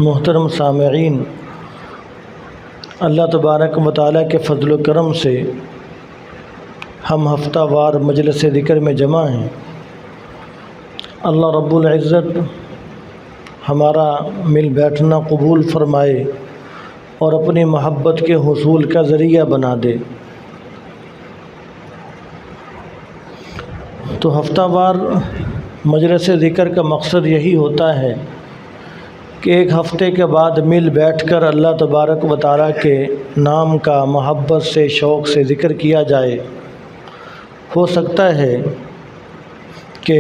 محترم سامعین، اللہ تبارک و تعالیٰ کے فضل و کرم سے ہم ہفتہ وار مجلس ذکر میں جمع ہیں۔ اللہ رب العزت ہمارا مل بیٹھنا قبول فرمائے اور اپنی محبت کے حصول کا ذریعہ بنا دے۔ تو ہفتہ وار مجلس ذکر کا مقصد یہی ہوتا ہے کہ ایک ہفتے کے بعد مل بیٹھ کر اللہ تبارک و تعالیٰ کے نام کا محبت سے، شوق سے ذکر کیا جائے۔ ہو سکتا ہے کہ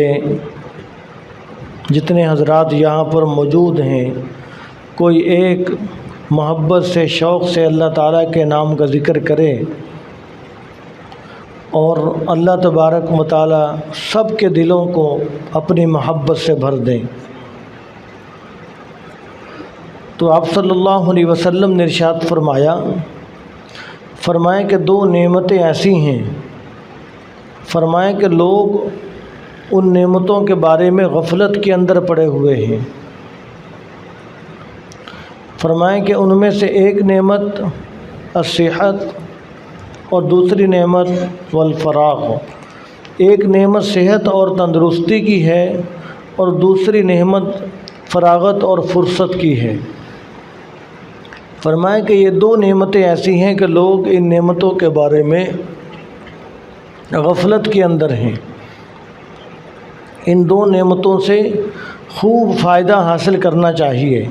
جتنے حضرات یہاں پر موجود ہیں، کوئی ایک محبت سے، شوق سے اللہ تعالیٰ کے نام کا ذکر کرے اور اللہ تبارک و تعالیٰ سب کے دلوں کو اپنی محبت سے بھر دیں۔ تو آپ صلی اللہ علیہ وسلم نے ارشاد فرمایا کہ دو نعمتیں ایسی ہیں، فرمایا کہ لوگ ان نعمتوں کے بارے میں غفلت کے اندر پڑے ہوئے ہیں۔ فرمایا کہ ان میں سے ایک نعمت الصحت اور دوسری نعمت والفراغ۔ ایک نعمت صحت اور تندرستی کی ہے اور دوسری نعمت فراغت اور فرصت کی ہے۔ فرمایا کہ یہ دو نعمتیں ایسی ہیں کہ لوگ ان نعمتوں کے بارے میں غفلت کے اندر ہیں۔ ان دو نعمتوں سے خوب فائدہ حاصل کرنا چاہیے۔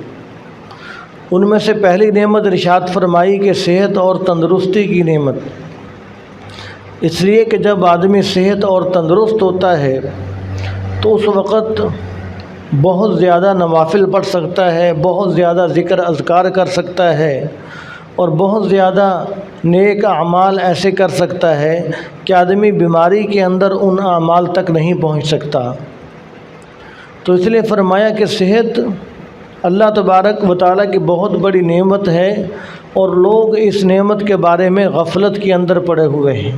ان میں سے پہلی نعمت ارشاد فرمائی کہ صحت اور تندرستی کی نعمت، اس لیے کہ جب آدمی صحت اور تندرست ہوتا ہے تو اس وقت بہت زیادہ نوافل پڑھ سکتا ہے، بہت زیادہ ذکر اذکار کر سکتا ہے اور بہت زیادہ نیک اعمال ایسے کر سکتا ہے کہ آدمی بیماری کے اندر ان اعمال تک نہیں پہنچ سکتا۔ تو اس لیے فرمایا کہ صحت اللہ تبارک و تعالیٰ کی بہت بڑی نعمت ہے اور لوگ اس نعمت کے بارے میں غفلت کے اندر پڑے ہوئے ہیں۔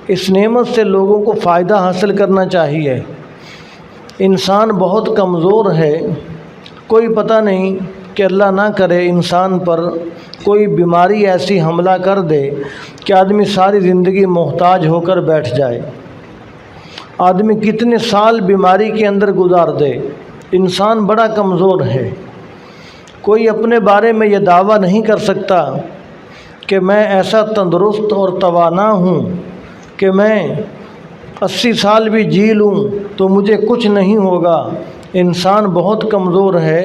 اس نعمت سے لوگوں کو فائدہ حاصل کرنا چاہیے۔ انسان بہت کمزور ہے، کوئی پتہ نہیں کہ اللہ نہ کرے انسان پر کوئی بیماری ایسی حملہ کر دے کہ آدمی ساری زندگی محتاج ہو کر بیٹھ جائے۔ آدمی کتنے سال بیماری کے اندر گزار دے، انسان بڑا کمزور ہے۔ کوئی اپنے بارے میں یہ دعویٰ نہیں کر سکتا کہ میں ایسا تندرست اور توانا ہوں کہ میں 80 سال بھی جی لوں تو مجھے کچھ نہیں ہوگا۔ انسان بہت کمزور ہے،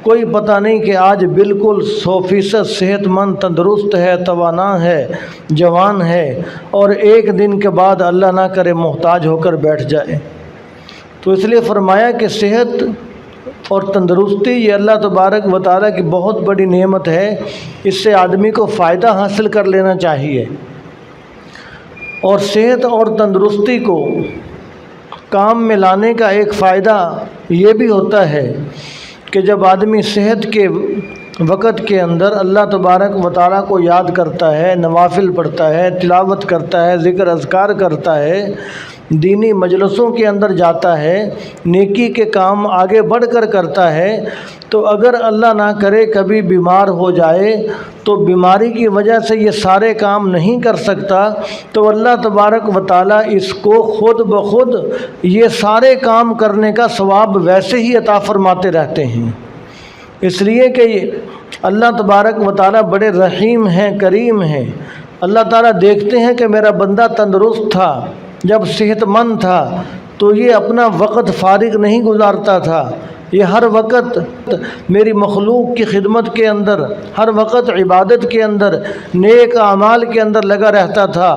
کوئی پتہ نہیں کہ آج بالکل 100% صحت مند، تندرست ہے، توانا ہے، جوان ہے اور ایک دن کے بعد اللہ نہ کرے محتاج ہو کر بیٹھ جائے۔ تو اس لیے فرمایا کہ صحت اور تندرستی یہ اللہ تبارک و تعالیٰ کی بہت بڑی نعمت ہے، اس سے آدمی کو فائدہ حاصل کر لینا چاہیے۔ اور صحت اور تندرستی کو کام میں لانے کا ایک فائدہ یہ بھی ہوتا ہے کہ جب آدمی صحت کے وقت کے اندر اللہ تبارک و تعالیٰ کو یاد کرتا ہے، نوافل پڑھتا ہے، تلاوت کرتا ہے، ذکر اذکار کرتا ہے، دینی مجلسوں کے اندر جاتا ہے، نیکی کے کام آگے بڑھ کر کرتا ہے، تو اگر اللہ نہ کرے کبھی بیمار ہو جائے تو بیماری کی وجہ سے یہ سارے کام نہیں کر سکتا، تو اللہ تبارک و تعالیٰ اس کو خود بخود یہ سارے کام کرنے کا ثواب ویسے ہی عطا فرماتے رہتے ہیں۔ اس لیے کہ اللہ تبارک و تعالیٰ بڑے رحیم ہیں، کریم ہیں۔ اللہ تعالیٰ دیکھتے ہیں کہ میرا بندہ تندرست تھا، جب صحت مند تھا تو یہ اپنا وقت فارغ نہیں گزارتا تھا، یہ ہر وقت میری مخلوق کی خدمت کے اندر، ہر وقت عبادت کے اندر، نیک اعمال کے اندر لگا رہتا تھا۔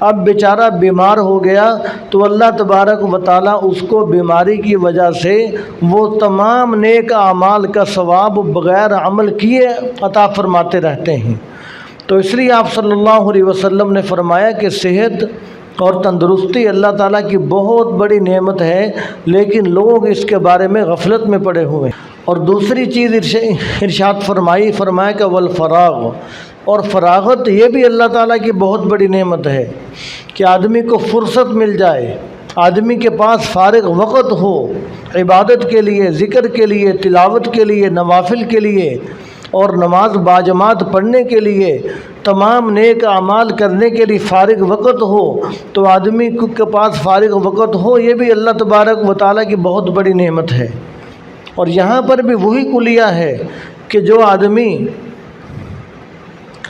اب بیچارہ بیمار ہو گیا تو اللہ تبارک و تعالیٰ اس کو بیماری کی وجہ سے وہ تمام نیک اعمال کا ثواب بغیر عمل کیے عطا فرماتے رہتے ہیں۔ تو اس لیے آپ صلی اللہ علیہ وسلم نے فرمایا کہ صحت اور تندرستی اللہ تعالیٰ کی بہت بڑی نعمت ہے، لیکن لوگ اس کے بارے میں غفلت میں پڑے ہوئے ہیں۔ اور دوسری چیز ارشاد فرمایا کہ والفراغ، اور فراغت یہ بھی اللہ تعالیٰ کی بہت بڑی نعمت ہے کہ آدمی کو فرصت مل جائے، آدمی کے پاس فارغ وقت ہو عبادت کے لیے، ذکر کے لیے، تلاوت کے لیے، نوافل کے لیے اور نماز باجماعت پڑھنے کے لیے، تمام نیک اعمال کرنے کے لیے فارغ وقت ہو، تو آدمی کے پاس فارغ وقت ہو، یہ بھی اللہ تبارک و تعالیٰ کی بہت بڑی نعمت ہے۔ اور یہاں پر بھی وہی کلیہ ہے کہ جو آدمی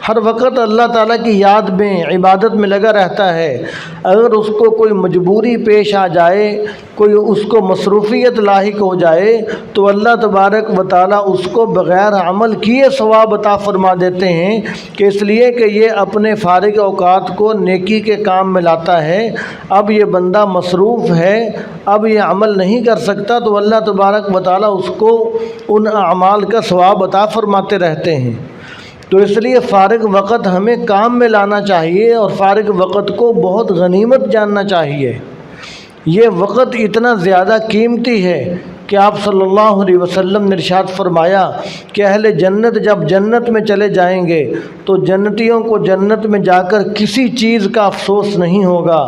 ہر وقت اللہ تعالیٰ کی یاد میں، عبادت میں لگا رہتا ہے، اگر اس کو کوئی مجبوری پیش آ جائے، کوئی اس کو مصروفیت لاحق ہو جائے، تو اللہ تبارک و تعالیٰ اس کو بغیر عمل کیے ثواب عطا فرما دیتے ہیں، کہ اس لیے کہ یہ اپنے فارغ اوقات کو نیکی کے کام میں لاتا ہے۔ اب یہ بندہ مصروف ہے، اب یہ عمل نہیں کر سکتا، تو اللہ تبارک و تعالیٰ اس کو ان اعمال کا ثواب عطا فرماتے رہتے ہیں۔ تو اس لیے فارغ وقت ہمیں کام میں لانا چاہیے اور فارغ وقت کو بہت غنیمت جاننا چاہیے۔ یہ وقت اتنا زیادہ قیمتی ہے کہ آپ صلی اللہ علیہ وسلم نے ارشاد فرمایا کہ اہل جنت جب جنت میں چلے جائیں گے تو جنتیوں کو جنت میں جا کر کسی چیز کا افسوس نہیں ہوگا،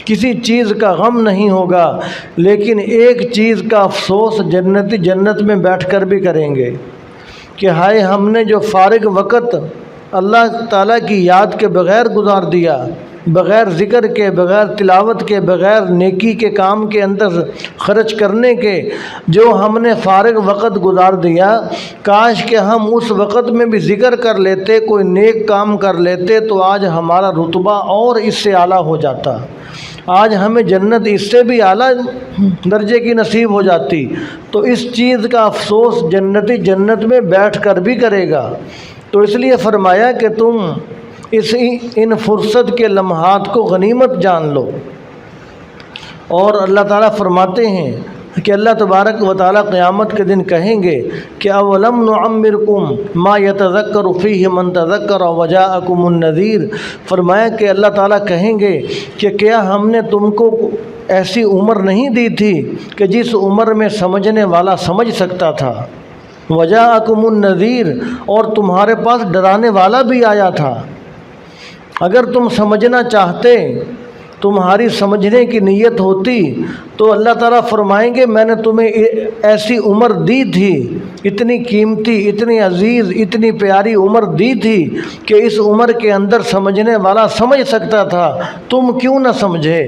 کسی چیز کا غم نہیں ہوگا، لیکن ایک چیز کا افسوس جنتی جنت میں بیٹھ کر بھی کریں گے کہ ہائے ہم نے جو فارغ وقت اللہ تعالیٰ کی یاد کے بغیر گزار دیا، بغیر ذکر کے، بغیر تلاوت کے، بغیر نیکی کے کام کے اندر خرچ کرنے کے جو ہم نے فارغ وقت گزار دیا، کاش کہ ہم اس وقت میں بھی ذکر کر لیتے، کوئی نیک کام کر لیتے، تو آج ہمارا رتبہ اور اس سے اعلیٰ ہو جاتا، آج ہمیں جنت اس سے بھی اعلیٰ درجے کی نصیب ہو جاتی۔ تو اس چیز کا افسوس جنتی جنت میں بیٹھ کر بھی کرے گا۔ تو اس لیے فرمایا کہ تم ان فرصت کے لمحات کو غنیمت جان لو۔ اور اللہ تعالیٰ فرماتے ہیں کہ اللہ تبارک و تعالیٰ قیامت کے دن کہیں گے کہ اولم نعمرکم ما یتذکر فیہ من تذکر وجاءکم النذیر، فرمایا کہ اللہ تعالیٰ کہیں گے کہ کیا ہم نے تم کو ایسی عمر نہیں دی تھی کہ جس عمر میں سمجھنے والا سمجھ سکتا تھا، وجاءکم النذیر، اور تمہارے پاس ڈرانے والا بھی آیا تھا۔ اگر تم سمجھنا چاہتے، تمہاری سمجھنے کی نیت ہوتی، تو اللہ تعالیٰ فرمائیں گے میں نے تمہیں ایسی عمر دی تھی، اتنی قیمتی، اتنی عزیز، اتنی پیاری عمر دی تھی کہ اس عمر کے اندر سمجھنے والا سمجھ سکتا تھا، تم کیوں نہ سمجھے۔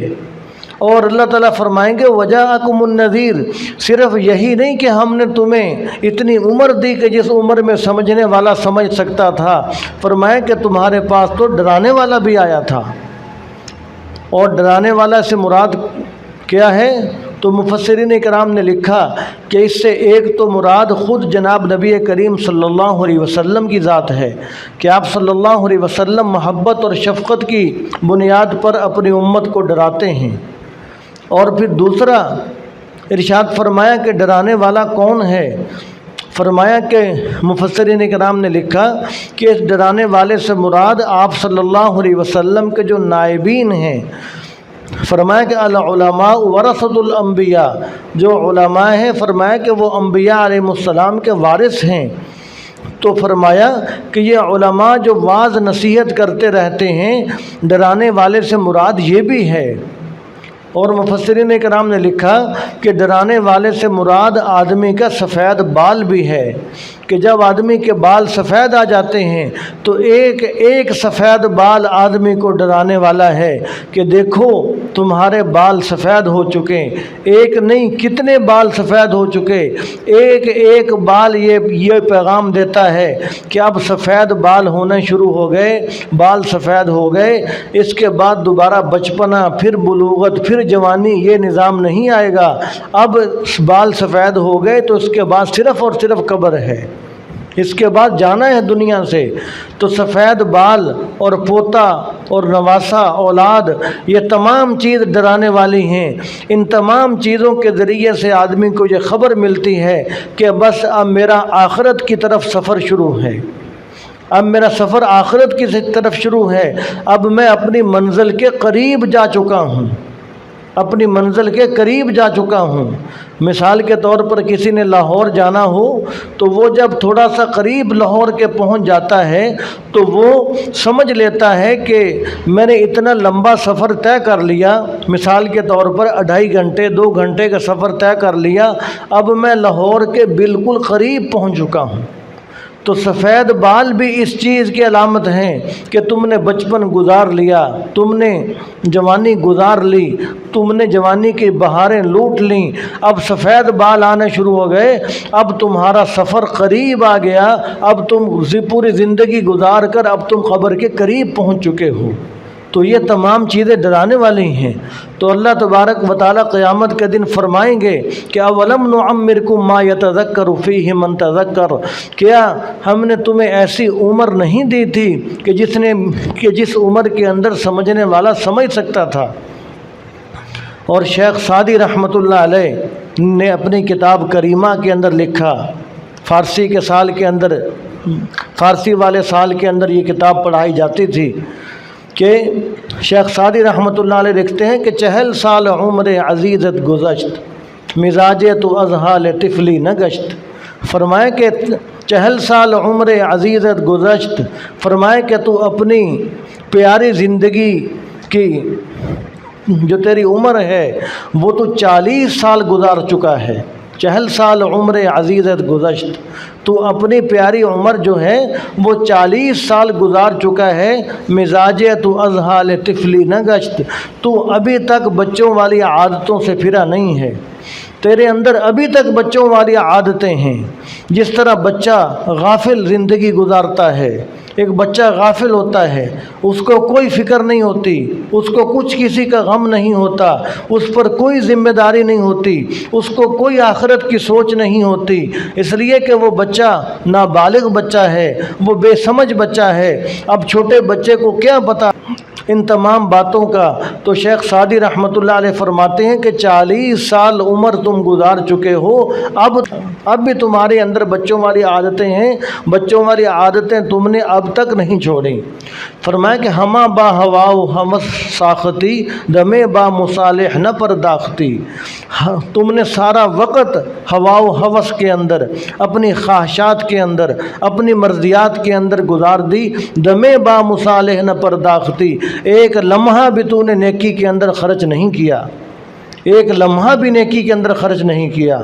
اور اللہ تعالیٰ فرمائیں گے وجاءکم النذیر، صرف یہی نہیں کہ ہم نے تمہیں اتنی عمر دی کہ جس عمر میں سمجھنے والا سمجھ سکتا تھا، فرمایا کہ تمہارے پاس تو ڈرانے والا بھی آیا تھا۔ اور ڈرانے والا سے مراد کیا ہے؟ تو مفسرین کرام نے لکھا کہ اس سے ایک تو مراد خود جناب نبی کریم صلی اللہ علیہ وسلم کی ذات ہے کہ آپ صلی اللہ علیہ وسلم محبت اور شفقت کی بنیاد پر اپنی امت کو ڈراتے ہیں۔ اور پھر دوسرا ارشاد فرمایا کہ ڈرانے والا کون ہے؟ فرمایا کہ مفسرین کرام نے لکھا کہ اس ڈرانے والے سے مراد آپ صلی اللہ علیہ وسلم کے جو نائبین ہیں، فرمایا کہ العلماء ورثۃ الانبیاء، جو علماء ہیں فرمایا کہ وہ انبیاء علیہ السلام کے وارث ہیں۔ تو فرمایا کہ یہ علماء جو واعظ نصیحت کرتے رہتے ہیں، ڈرانے والے سے مراد یہ بھی ہے۔ اور مفسرین کرام نے لکھا کہ ڈرانے والے سے مراد آدمی کا سفید بال بھی ہے، کہ جب آدمی کے بال سفید آ جاتے ہیں تو ایک ایک سفید بال آدمی کو ڈرانے والا ہے کہ دیکھو تمہارے بال سفید ہو چکے، ایک نہیں کتنے بال سفید ہو چکے، ایک ایک بال یہ پیغام دیتا ہے کہ اب سفید بال ہونا شروع ہو گئے، بال سفید ہو گئے، اس کے بعد دوبارہ بچپنا، پھر بلوغت، پھر جوانی، یہ نظام نہیں آئے گا، اب بال سفید ہو گئے تو اس کے بعد صرف اور صرف قبر ہے، اس کے بعد جانا ہے دنیا سے۔ تو سفید بال اور پوتا اور نواسا اولاد، یہ تمام چیز ڈرانے والی ہیں۔ ان تمام چیزوں کے ذریعے سے آدمی کو یہ خبر ملتی ہے کہ بس اب میرا آخرت کی طرف سفر شروع ہے، اب میرا سفر آخرت کی طرف شروع ہے، اب میں اپنی منزل کے قریب جا چکا ہوں۔ اپنی منزل کے قریب جا چکا ہوں۔ مثال کے طور پر کسی نے لاہور جانا ہو تو وہ جب تھوڑا سا قریب لاہور کے پہنچ جاتا ہے تو وہ سمجھ لیتا ہے کہ میں نے اتنا لمبا سفر طے کر لیا، مثال کے طور پر 2.5 گھنٹے 2 گھنٹے کا سفر طے کر لیا، اب میں لاہور کے بالکل قریب پہنچ چکا ہوں۔ تو سفید بال بھی اس چیز کی علامت ہیں کہ تم نے بچپن گزار لیا، تم نے جوانی گزار لی، تم نے جوانی کی بہاریں لوٹ لیں، اب سفید بال آنے شروع ہو گئے، اب تمہارا سفر قریب آ گیا، اب تم پوری زندگی گزار کر اب تم قبر کے قریب پہنچ چکے ہو۔ تو یہ تمام چیزیں ڈرانے والی ہیں۔ تو اللہ تبارک و تعالیٰ قیامت کے دن فرمائیں گے کہ اولم نعمرکم ما یتذکر فیہ من تذکر، کیا ہم نے تمہیں ایسی عمر نہیں دی تھی کہ جس عمر کے اندر سمجھنے والا سمجھ سکتا تھا۔ اور شیخ سعدی رحمۃ اللہ علیہ نے اپنی کتاب کریمہ کے اندر لکھا، فارسی والے سال کے اندر یہ کتاب پڑھائی جاتی تھی، کہ شیخ سعدی رحمۃ اللہ علیہ لکھتے ہیں کہ 40 سال عمر عزیزت گزشت، مزاج تو ازحال طفلی نہ گشت۔ فرمائے کہ 40 سال عمر عزیزت گزشت، فرمائے کہ تو اپنی پیاری زندگی کی جو تیری عمر ہے وہ تو 40 سال گزار چکا ہے۔ 40 سال عمر عزیزت گزشت، تو اپنی پیاری عمر جو ہے وہ 40 سال گزار چکا ہے۔ مزاج تو ازحال طفلی نہ گشت، تو ابھی تک بچوں والی عادتوں سے پھرا نہیں ہے، تیرے اندر ابھی تک بچوں والی عادتیں ہیں۔ جس طرح بچہ غافل زندگی گزارتا ہے، ایک بچہ غافل ہوتا ہے، اس کو کوئی فکر نہیں ہوتی، اس کو کسی کا غم نہیں ہوتا، اس پر کوئی ذمہ داری نہیں ہوتی، اس کو کوئی آخرت کی سوچ نہیں ہوتی، اس لیے کہ وہ بچہ نابالغ بچہ ہے، وہ بے سمجھ بچہ ہے۔ اب چھوٹے بچے کو کیا پتہ ان تمام باتوں کا؟ تو شیخ سعدی رحمۃ اللہ علیہ فرماتے ہیں کہ 40 سال عمر تم گزار چکے ہو، اب بھی تمہارے اندر بچوں والی عادتیں ہیں، بچوں والی عادتیں تم نے اب تک نہیں چھوڑیں۔ فرمایا کہ ہما با ہواؤ ہمس ساختی، دمے با مصالح نہ پرداختی، تم نے سارا وقت ہوا و ہوس کے اندر، اپنی خواہشات کے اندر، اپنی مرضیات کے اندر گزار دی، دمے با مصالح نہ پرداختی، ایک لمحہ بھی تو نے نیکی کے اندر خرچ نہیں کیا، ایک لمحہ بھی نیکی کے اندر خرچ نہیں کیا۔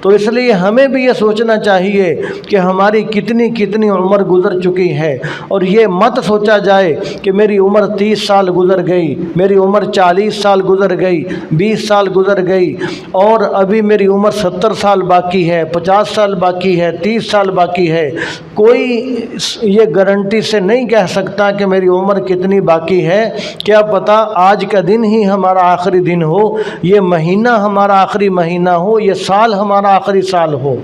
تو اس لیے ہمیں بھی یہ سوچنا چاہیے کہ ہماری کتنی عمر گزر چکی ہے، اور یہ مت سوچا جائے کہ میری عمر 30 سال گزر گئی، میری عمر 40 سال گزر گئی، 20 سال گزر گئی، اور ابھی میری عمر 70 سال باقی ہے، 50 سال باقی ہے، 30 سال باقی ہے۔ کوئی یہ گارنٹی سے نہیں کہہ سکتا کہ میری عمر کتنی باقی ہے، کیا پتہ آج کا دن ہی ہمارا آخری دن ہو، یہ مہینہ ہمارا آخری مہینہ ہو، یہ سال ہمارا آخری سال ہو۔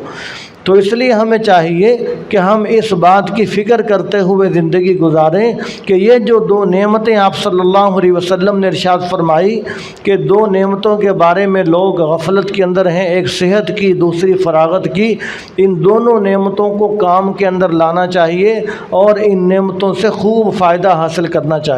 تو اس لیے ہمیں چاہیے کہ ہم اس بات کی فکر کرتے ہوئے زندگی گزاریں کہ یہ جو 2 نعمتیں آپ صلی اللہ علیہ وسلم نے ارشاد فرمائی کہ 2 نعمتوں کے بارے میں لوگ غفلت کے اندر ہیں، ایک صحت کی، دوسری فراغت کی، ان دونوں نعمتوں کو کام کے اندر لانا چاہیے اور ان نعمتوں سے خوب فائدہ حاصل کرنا چاہیے۔